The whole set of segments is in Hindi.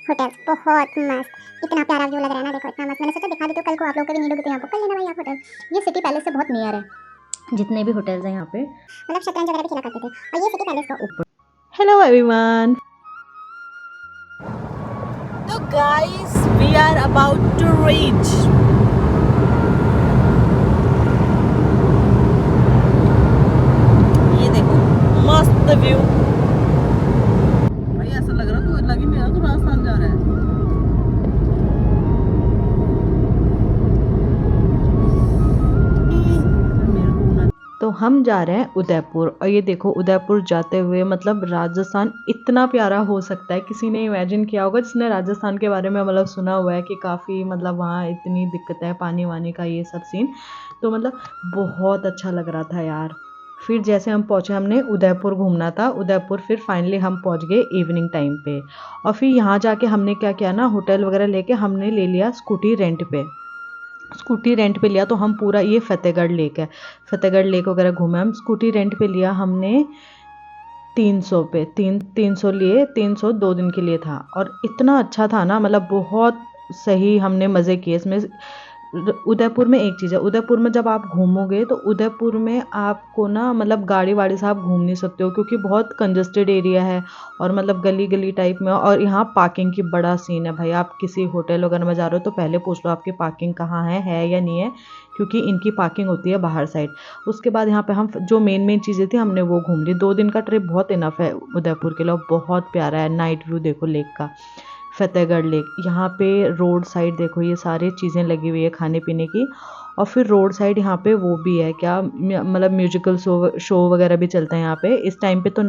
होटल्स बहुत मस्त, इतना प्यारा व्यू लग रहा है ना, देखो इतना मस्त। मैंने सोचा दिखा देती हूँ कल को आप लोग को भी, नहीं डूबी तो यहाँ बुक कर लेना भाई आप होटल। ये सिटी पैलेस से बहुत नियर है, जितने भी होटल्स हैं यहाँ पे, मतलब शतरंज वगैरह भी खेला करते थे। और ये सिटी पैलेस का ऊपर। हेलो एवरीवन, तो guys we are about to reach. ये देखो मस्त व्यू। भाई ऐसा लग रहा है तो लग ही नहीं रहा तो राजस्थान जा रहा है। तो हम जा रहे हैं उदयपुर, और ये देखो उदयपुर जाते हुए मतलब राजस्थान इतना प्यारा हो सकता है, किसी ने इमेजिन किया होगा जिसने राजस्थान के बारे में मतलब सुना हुआ है कि काफ़ी मतलब वहाँ इतनी दिक्कत है पानी वानी का, ये सब सीन। तो मतलब बहुत अच्छा लग रहा था यार। फिर जैसे हम पहुँचे, हमने उदयपुर घूमना था, उदयपुर फिर फाइनली हम पहुँच गए इवनिंग टाइम पे। और फिर यहाँ जाके हमने क्या किया ना, होटल वगैरह लेके हमने ले लिया स्कूटी रेंट पे। स्कूटी रेंट पे लिया तो हम पूरा ये फतेहगढ़ लेक है, फतेहगढ़ लेक वगैरह घूमे हम। स्कूटी रेंट पे लिया हमने 300 पे, 300 लिए, 300 2 दिन के लिए था। और इतना अच्छा था ना, मतलब बहुत सही हमने मज़े किए इसमें। उदयपुर में एक चीज़ है, उदयपुर में जब आप घूमोगे तो उदयपुर में आपको ना मतलब गाड़ी वाड़ी से आप घूम नहीं सकते हो, क्योंकि बहुत कंजस्टेड एरिया है और मतलब गली गली टाइप में। और यहाँ पार्किंग की बड़ा सीन है भाई, आप किसी होटल वगैरह में जा रहे हो तो पहले पूछ लो आपकी पार्किंग कहाँ है या नहीं है, क्योंकि इनकी पार्किंग होती है बाहर साइड। उसके बाद यहाँ पे हम जो मेन चीज़ें थी हमने वो घूम ली। 2 दिन का ट्रिप बहुत इनफ है उदयपुर के लिए। बहुत प्यारा है, नाइट व्यू देखो लेक का, फतेहगढ़ लेक। यहाँ पे रोड साइड देखो ये सारी चीज़ें लगी हुई है खाने पीने की। और फिर रोड साइड यहाँ पे वो भी है क्या, मतलब म्यूजिकल शो वगैरह भी चलते हैं यहाँ पे। इस टाइम पे तो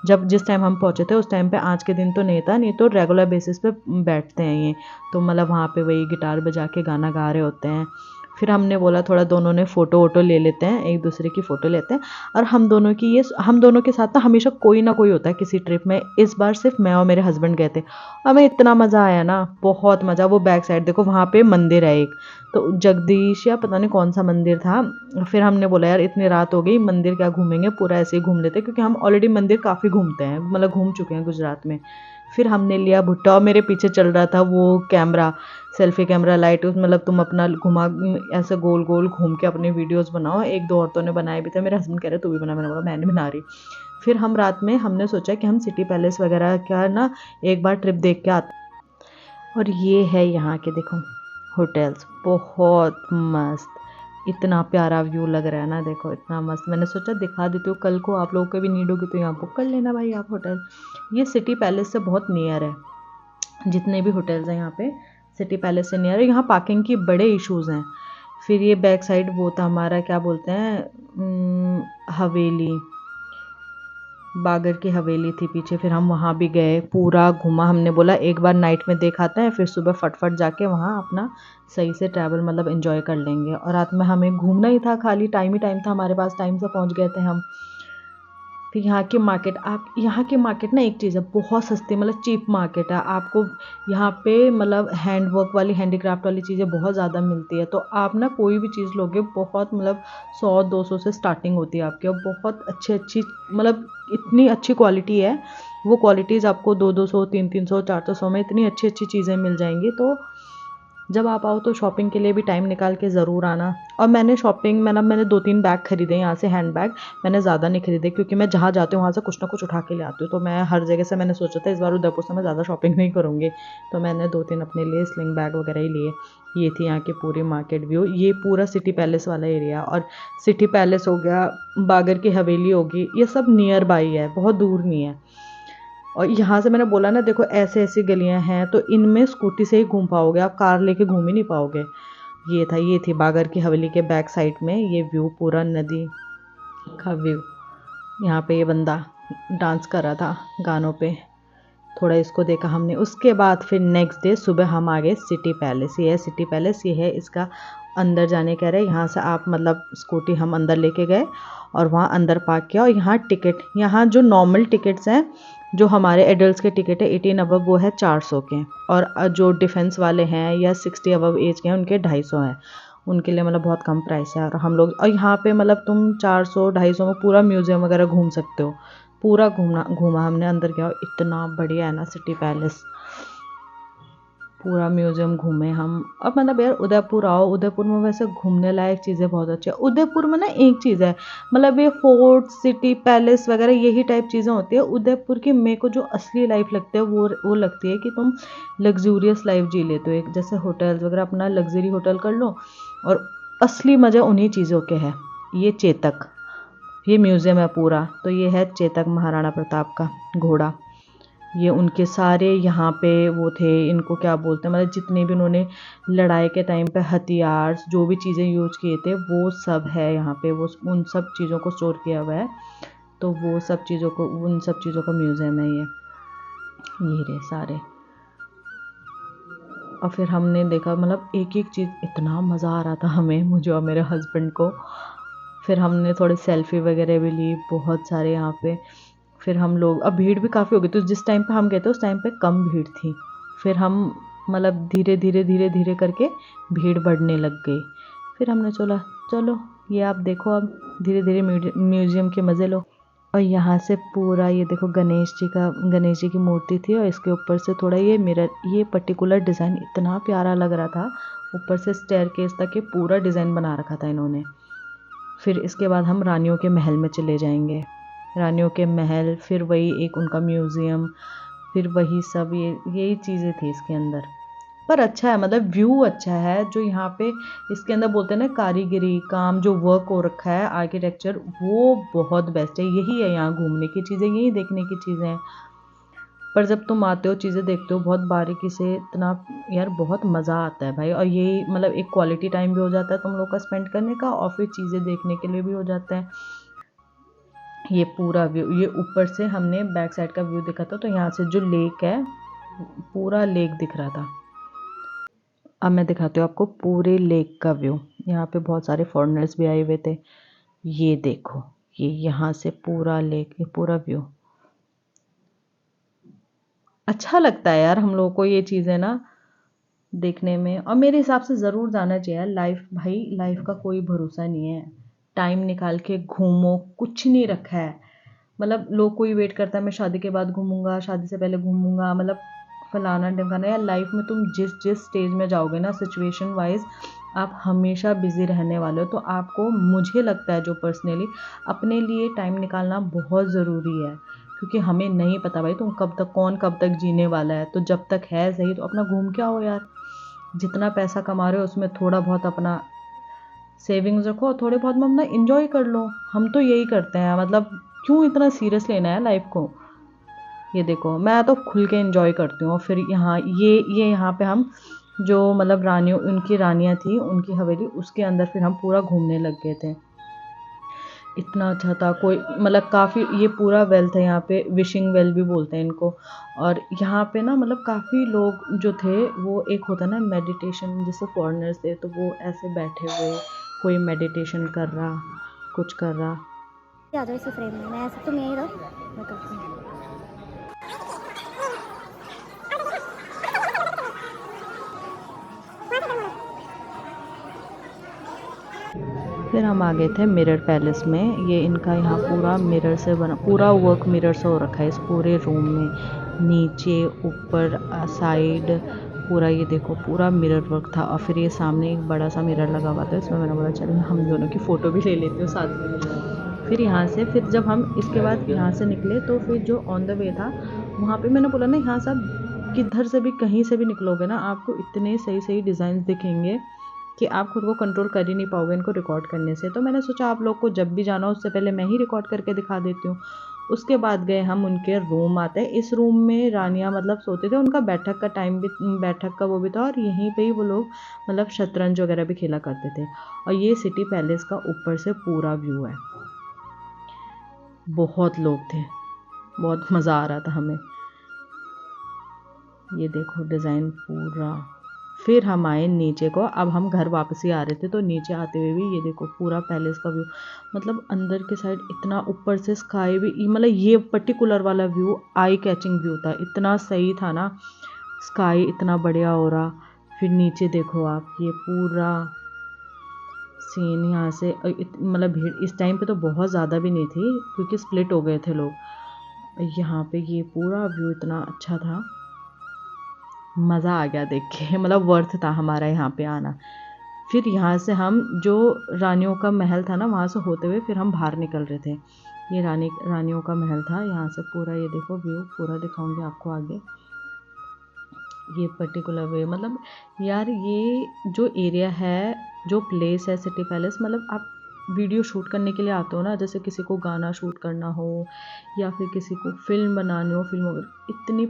जब जिस टाइम हम पहुँचे थे उस टाइम पे, आज के दिन तो नहीं था, नहीं तो रेगुलर बेसिस पे बैठते हैं ये। तो मतलब वहाँ पे वही गिटार बजा के गाना गा रहे होते हैं। फिर हमने बोला थोड़ा दोनों ने फ़ोटो वोटो ले लेते हैं, एक दूसरे की फ़ोटो लेते हैं। और हम दोनों के साथ ना हमेशा कोई ना कोई होता है किसी ट्रिप में। इस बार सिर्फ मैं और मेरे हस्बैंड गए थे। हमें इतना मज़ा आया ना, बहुत मज़ा। वो बैक साइड देखो वहाँ पे मंदिर है एक, तो जगदीश या पता नहीं कौन सा मंदिर था। फिर हमने बोला यार इतनी रात हो गई, मंदिर क्या घूमेंगे, पूरा ऐसे ही घूम लेते, क्योंकि हम ऑलरेडी मंदिर काफ़ी घूमते हैं, मतलब घूम चुके हैं गुजरात में। फिर हमने लिया भुट्टा, और मेरे पीछे चल रहा था वो कैमरा, सेल्फी कैमरा लाइट। मतलब तुम अपना घुमा ऐसे गोल गोल घूम के अपनी वीडियोस बनाओ। एक दो औरतों ने बनाए भी थे, मेरे हस्बैंड कह रहे तू भी बना, मैंने बोला मैं नहीं बना रही। फिर हम रात में हमने सोचा कि हम सिटी पैलेस वगैरह का ना एक बार ट्रिप देख के आते। और ये है यहाँ के देखो होटल्स, बहुत मस्त, इतना प्यारा व्यू लग रहा है ना, देखो इतना मस्त। मैंने सोचा दिखा देती हूँ, कल को आप लोगों को भी नीड होगी तो यहाँ बुक कर लेना भाई आप होटल। ये सिटी पैलेस से बहुत नियर है, जितने भी होटल्स हैं यहाँ पे सिटी पैलेस से नियर है। यहाँ पार्किंग की बड़े इश्यूज़ हैं। फिर ये बैक साइड वो था हमारा, क्या बोलते हैं, हवेली, बागर की हवेली थी पीछे। फिर हम वहाँ भी गए, पूरा घूमा। हमने बोला एक बार नाइट में देख आते हैं, फिर सुबह फटफट जाके वहाँ अपना सही से ट्रैवल मतलब एंजॉय कर लेंगे। और रात में हमें घूमना ही था, खाली टाइम ही टाइम था हमारे पास, टाइम से पहुँच गए थे हम। फिर यहाँ की मार्केट, आप यहाँ की मार्केट ना एक चीज़ है, बहुत सस्ती मतलब चीप मार्केट है। आपको यहाँ पे मतलब हैंड वर्क वाली, हैंडीक्राफ्ट वाली चीज़ें बहुत ज़्यादा मिलती है। तो आप ना कोई भी चीज़ लोगे बहुत मतलब 100-200 से स्टार्टिंग होती है आपकी, और बहुत अच्छी मतलब इतनी अच्छी क्वालिटी है। वो क्वालिटीज़ आपको 200-200, 300-300, 400 में इतनी अच्छी अच्छी चीज़ें मिल जाएंगी। तो जब आप आओ तो शॉपिंग के लिए भी टाइम निकाल के ज़रूर आना। और मैंने 2-3 बैग खरीदे यहाँ से, हैंड बैग। मैंने ज़्यादा नहीं खरीदे, क्योंकि मैं जहाँ जाती हूँ वहाँ से कुछ ना कुछ उठा के ले आती हूँ। तो मैं हर जगह से मैंने सोचा था इस बार उदयपुर से मैं ज़्यादा शॉपिंग नहीं करूँगी, तो मैंने 2-3 अपने लिए स्लिंग बैग वगैरह ही लिए। ये थी यहाँ की पूरी मार्केट व्यू। ये पूरा सिटी पैलेस वाला एरिया, और सिटी पैलेस हो गया, बागर की हवेली होगी, ये सब नियर बाई है, बहुत दूर नहीं है। और यहाँ से मैंने बोला ना देखो ऐसे ऐसी गलियाँ हैं, तो इनमें स्कूटी से ही घूम पाओगे, आप कार लेके घूम ही नहीं पाओगे। ये थी बागर की हवेली के बैक साइड में ये व्यू, पूरा नदी का व्यू। यहाँ पे ये बंदा डांस कर रहा था गानों पे, थोड़ा इसको देखा हमने। उसके बाद फिर नेक्स्ट डे सुबह हम आ गए सिटी पैलेस। ये है सिटी पैलेस, ये है इसका अंदर जाने कह रहे हैं। यहाँ से आप मतलब स्कूटी हम अंदर लेके गए और वहाँ अंदर पार्क किया। और यहाँ टिकट, यहाँ जो नॉर्मल टिकट्स हैं, जो हमारे एडल्ट्स के टिकट है 18 अबव, वो है 400 के। और जो डिफेंस वाले हैं या 60 अबव एज के हैं उनके 250 हैं। उनके लिए मतलब बहुत कम प्राइस है। और हम लोग, और यहाँ पे मतलब तुम 400-250 में पूरा म्यूज़ियम वगैरह घूम सकते हो। पूरा घूमा हमने, अंदर गया, इतना बढ़िया है ना सिटी पैलेस। पूरा म्यूज़ियम घूमे हम। अब मतलब यार उदयपुर आओ, उदयपुर में वैसे घूमने लायक चीज़ें बहुत अच्छी है। उदयपुर में ना एक चीज़ है, मतलब ये फोर्ट सिटी पैलेस वगैरह यही टाइप चीज़ें होती है। उदयपुर की मेरे को जो असली लाइफ लगती है वो लगती है कि तुम लग्जूरियस लाइफ जी लेते हो। एक जैसे होटल्स वगैरह, अपना लग्जरी होटल कर लो, और असली मज़ा उन्हीं चीज़ों के है। ये चेतक, ये म्यूज़ियम है पूरा, तो ये है चेतक महाराणा प्रताप का घोड़ा। ये उनके सारे यहाँ पे वो थे, इनको क्या बोलते हैं, मतलब जितने भी उन्होंने लड़ाई के टाइम पे हथियार जो भी चीज़ें यूज किए थे वो सब है यहाँ पे। वो उन सब चीज़ों को स्टोर किया हुआ है, तो वो सब चीज़ों को, उन सब चीज़ों का म्यूज़ियम है ये रहे सारे। और फिर हमने देखा, मतलब एक एक चीज़, इतना मज़ा आ रहा था हमें, मुझे और मेरे हस्बैंड को। फिर हमने थोड़ी सेल्फी वगैरह भी ली बहुत सारे यहाँ पे। फिर हम लोग, अब भीड़ भी काफ़ी हो गई, तो जिस टाइम पे हम गए थे उस टाइम पे कम भीड़ थी। फिर हम मतलब धीरे धीरे धीरे धीरे करके भीड़ बढ़ने लग गई। फिर हमने चला, चलो ये आप देखो, अब धीरे धीरे म्यूज़ियम के मज़े लो। और यहाँ से पूरा ये देखो गणेश जी की मूर्ति थी, और इसके ऊपर से थोड़ा ये मिरर, ये पर्टिकुलर डिज़ाइन इतना प्यारा लग रहा था। ऊपर से स्टेयरकेस तक ये पूरा डिज़ाइन बना रखा था इन्होंने। फिर इसके बाद हम रानियों के महल में चले जाएंगे। रानियों के महल, फिर वही एक उनका म्यूज़ियम, फिर वही सब, यही चीज़ें थी इसके अंदर। पर अच्छा है, मतलब व्यू अच्छा है जो यहाँ पे इसके अंदर बोलते हैं ना, कारीगरी काम जो वर्क हो रखा है, आर्किटेक्चर, वो बहुत बेस्ट है। यही है यहाँ घूमने की चीज़ें, यही देखने की चीज़ें हैं। पर जब तुम आते हो, चीज़ें देखते हो बहुत बारीकी से, इतना यार बहुत मज़ा आता है भाई। और यही मतलब एक क्वालिटी टाइम भी हो जाता है तुम लोग का स्पेंड करने का, और फिर चीज़ें देखने के लिए भी हो जाता है। ये पूरा व्यू, ये ऊपर से हमने बैक साइड का व्यू देखा था, तो यहाँ से जो लेक है, पूरा लेक दिख रहा था। अब मैं दिखाती हूँ आपको पूरे लेक का व्यू। यहाँ पे बहुत सारे फॉरेनर्स भी आए हुए थे। ये देखो, ये यहाँ से पूरा लेक, ये पूरा व्यू अच्छा लगता है यार हम लोगों को ये चीज़ें ना देखने में। और मेरे हिसाब से ज़रूर जाना चाहिए। लाइफ भाई, लाइफ का कोई भरोसा नहीं है। टाइम निकाल के घूमो, कुछ नहीं रखा है। मतलब लोग, कोई वेट करता है मैं शादी के बाद घूमूंगा, शादी से पहले घूमूंगा, मतलब फलाना ढिमकाना। यार लाइफ में तुम जिस जिस स्टेज में जाओगे ना, सिचुएशन वाइज आप हमेशा बिजी रहने वाले हो। तो आपको, मुझे लगता है जो पर्सनली, अपने लिए टाइम निकालना बहुत ज़रूरी है। क्योंकि हमें नहीं पता भाई तुम कब तक, कौन कब तक जीने वाला है। तो जब तक है सही तो अपना घूम के आओ यार। जितना पैसा कमा रहे हो उसमें थोड़ा बहुत अपना सेविंग्स रखो, और थोड़े बहुत में अपना इंजॉय कर लो। हम तो यही करते हैं, मतलब क्यों इतना सीरियस लेना है लाइफ को। ये देखो, मैं तो खुल के इंजॉय करती हूँ। फिर यहाँ ये यहाँ पे हम जो मतलब रानियों, उनकी रानियाँ थी, उनकी हवेली, उसके अंदर फिर हम पूरा घूमने लग गए थे। इतना अच्छा था। कोई मतलब काफ़ी, ये पूरा वेल था यहाँ पे, विशिंग वेल भी बोलते हैं इनको। और यहाँ पे ना मतलब काफ़ी लोग जो थे, वो एक होता है ना मेडिटेशन, जैसे फॉरेनर्स थे तो वो ऐसे बैठे हुए, कोई मेडिटेशन कर रहा, कुछ कर रहा। आ जाओ इसी फ्रेम में, मैं ऐसे, तुम यहीं रहो, मैं करती हूँ। फिर हम आ गए थे मिरर पैलेस में। ये इनका यहाँ पूरा मिरर से बना, पूरा वर्क मिरर से हो रखा है इस पूरे रूम में। नीचे, ऊपर, साइड, पूरा ये देखो पूरा मिरर वर्क था। और फिर ये सामने एक बड़ा सा मिरर लगा हुआ था, इसमें मैंने बोला चलो हम दोनों की फ़ोटो भी ले लेती हूँ साथ में। फिर यहाँ से, फिर जब हम इसके बाद यहाँ से निकले, तो फिर जो ऑन द वे था वहाँ पे मैंने बोला ना, यहाँ से आप किधर से भी, कहीं से भी निकलोगे ना, आपको इतने सही सही डिज़ाइन दिखेंगे कि आप खुद को कंट्रोल कर ही नहीं पाओगे इनको रिकॉर्ड करने से। तो मैंने सोचा आप लोग को जब भी जाना हो उससे पहले मैं ही रिकॉर्ड करके दिखा देती हूँ। उसके बाद गए हम उनके रूम। आते हैं इस रूम में रानियाँ मतलब सोते थे, उनका बैठक का टाइम भी, बैठक का वो भी था, और यहीं पे ही वो लोग मतलब शतरंज वगैरह भी खेला करते थे। और ये सिटी पैलेस का ऊपर से पूरा व्यू है। बहुत लोग थे, बहुत मज़ा आ रहा था हमें। ये देखो डिज़ाइन पूरा। फिर हम आए नीचे को, अब हम घर वापस ही आ रहे थे, तो नीचे आते हुए भी ये देखो पूरा पैलेस का व्यू, मतलब अंदर के साइड इतना, ऊपर से स्काई भी, मतलब ये पर्टिकुलर वाला व्यू आई कैचिंग व्यू था, इतना सही था ना, स्काई इतना बढ़िया हो रहा। फिर नीचे देखो आप, ये पूरा सीन यहाँ से, मतलब भीड़ इस टाइम पे तो बहुत ज़्यादा भी नहीं थी क्योंकि स्प्लिट हो गए थे लोग। यहाँ पे ये पूरा व्यू इतना अच्छा था। मज़ा आ गया देख के, मतलब वर्थ था हमारा यहाँ पे आना। फिर यहाँ से हम जो रानियों का महल था ना, वहाँ से होते हुए फिर हम बाहर निकल रहे थे। ये रानियों का महल था। यहाँ से पूरा ये देखो व्यू, पूरा दिखाऊंगी आपको आगे। ये पर्टिकुलर वे, मतलब यार ये जो एरिया है, जो प्लेस है सिटी पैलेस, मतलब आप वीडियो शूट करने के लिए आते हो ना, जैसे किसी को गाना शूट करना हो या फिर किसी को फिल्म बनानी हो, फिल्म वगैरह, इतनी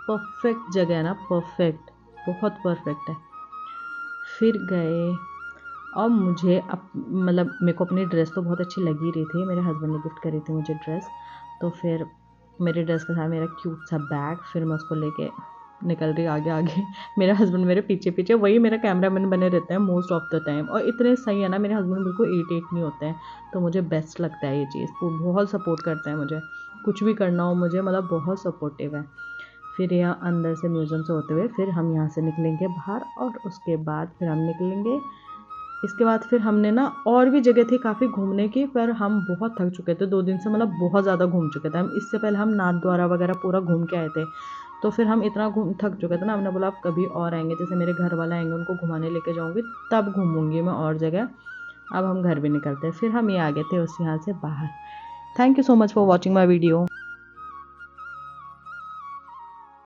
परफेक्ट जगह है ना, परफेक्ट, बहुत परफेक्ट है। फिर गए और मुझे मतलब मेरे को अपनी ड्रेस तो बहुत अच्छी लगी रही थी, मेरे हस्बैंड ने गिफ्ट करी थी मुझे ड्रेस। तो फिर मेरे ड्रेस के साथ मेरा क्यूट सा बैग, फिर मैं उसको लेके निकल रही आगे आगे। मेरे हस्बैंड मेरे पीछे पीछे, वही मेरा कैमरामैन बने रहते हैं मोस्ट ऑफ द टाइम, और इतने सही है ना मेरे हस्बैंड, बिल्कुल इरिटेट नहीं होते हैं। तो मुझे बेस्ट लगता है ये चीज़, बहुत सपोर्ट करते हैं मुझे, कुछ भी करना हो मुझे, मतलब बहुत सपोर्टिव है। फिर यहाँ अंदर से म्यूज़ियम से होते हुए फिर हम यहाँ से निकलेंगे बाहर, और उसके बाद फिर हम निकलेंगे। इसके बाद फिर हमने ना और भी जगह थी काफ़ी घूमने की, पर हम बहुत थक चुके थे 2 दिन से, मतलब बहुत ज़्यादा घूम चुके थे हम। इससे पहले हम नाथ द्वारा वगैरह पूरा घूम के आए थे। तो फिर हम इतना थक चुके थे ना, हमने बोला अब कभी और आएंगे, जैसे मेरे घर वाले आएंगे उनको घुमाने लेके जाऊँगी तब घूमूंगी मैं और जगह। अब हम घर भी निकलते हैं। फिर हम ये आ गए थे उस यहाँ से बाहर। Thank you so much for watching my video.